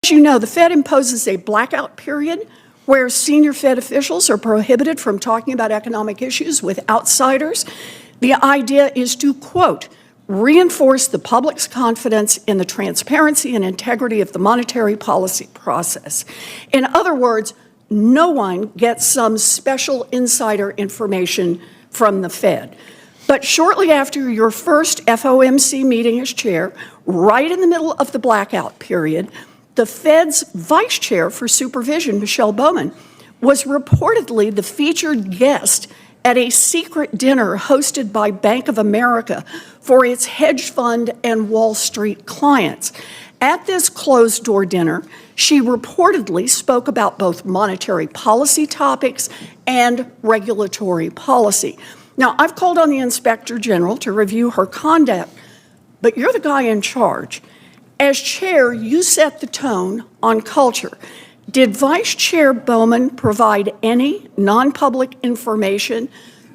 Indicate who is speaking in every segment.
Speaker 1: As you know, the Fed imposes a blackout period where senior Fed officials are prohibited from talking about economic issues with outsiders. The idea is to, quote, reinforce the public's confidence in the transparency and integrity of the monetary policy process. In other words, no one gets some special insider information from the Fed. But shortly after your first FOMC meeting as chair, right in the middle of the blackout period, the Fed's vice chair for supervision, Michelle Bowman, was reportedly the featured guest at a secret dinner hosted by Bank of America for its hedge fund and Wall Street clients. At this closed-door dinner, she reportedly spoke about both monetary policy topics and regulatory policy. Now, I've called on the Inspector General to review her conduct, but you're the guy in charge. As chair, you set the tone on culture. Did Vice Chair Bowman provide any non-public information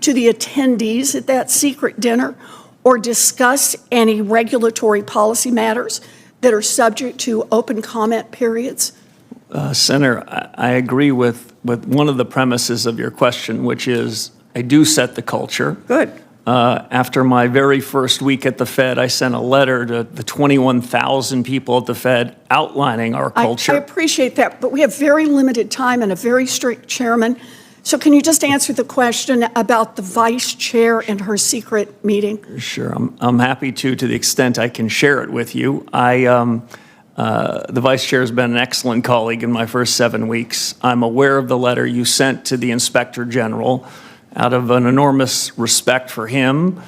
Speaker 1: to the attendees at that secret dinner or discuss any regulatory policy matters that are subject to open comment periods?
Speaker 2: Senator, I agree with one of the premises of your question, which is I do set the culture.
Speaker 1: Good.
Speaker 2: After my very first week at the Fed, I sent a letter to the 21,000 people at the Fed outlining our culture.
Speaker 1: I appreciate that, but we have very limited time and a very strict chairman. So can you just answer the question about the vice chair and her secret meeting?
Speaker 2: Sure, I'm happy to the extent I can share it with you. The vice chair has been an excellent colleague in my first 7 weeks. I'm aware of the letter you sent to the Inspector General. Out of an enormous respect for him,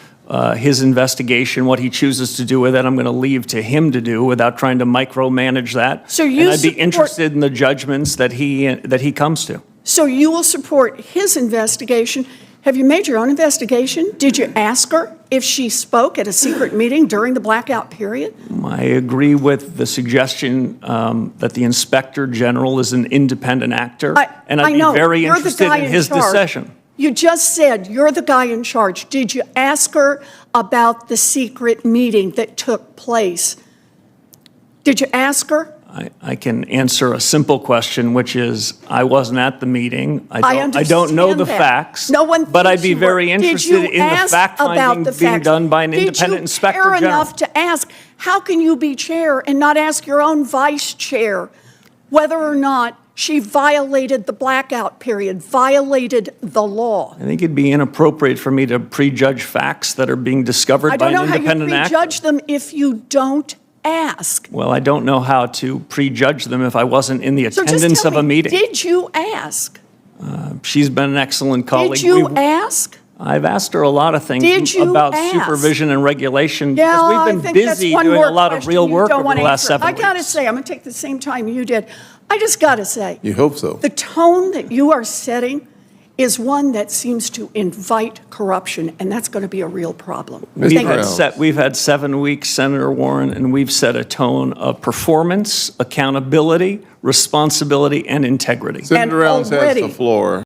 Speaker 2: his investigation, what he chooses to do with it, I'm going to leave to him to do without trying to micromanage that.
Speaker 1: So you
Speaker 2: and I'd be interested in the judgments that he comes to.
Speaker 1: So you will support his investigation. Have you made your own investigation? Did you ask her if she spoke at a secret meeting during the blackout period?
Speaker 2: I agree with the suggestion that the Inspector General is an independent actor, and I'd be very interested in his decision.
Speaker 1: You just said you're the guy in charge. Did you ask her about the secret meeting that took place? Did you ask her?
Speaker 2: I can answer a simple question, which is I wasn't at the meeting. I don't know the facts, but I'd be very interested in the fact-finding being done by an independent Inspector General.
Speaker 1: Did you care enough to ask, how can you be chair and not ask your own vice chair whether or not she violated the blackout period, violated the law?
Speaker 2: I think it'd be inappropriate for me to prejudge facts that are being discovered by an independent actor.
Speaker 1: I don't know how you prejudge them if you don't ask.
Speaker 2: Well, I don't know how to prejudge them if I wasn't in the attendance of a meeting.
Speaker 1: Did you ask?
Speaker 2: She's been an excellent colleague.
Speaker 1: Did you ask?
Speaker 2: I've asked her a lot of things about supervision and regulation because we've been busy doing a lot of real work over the last 7 weeks.
Speaker 1: I got to say, I'm going to take the same time you did. I just got to say.
Speaker 3: You hope so.
Speaker 1: The tone that you are setting is one that seems to invite corruption, and that's going to be a real problem.
Speaker 2: We've had 7 weeks, Senator Warren, and we've set a tone of performance, accountability, responsibility, and integrity.
Speaker 3: Senator Ellis has the floor.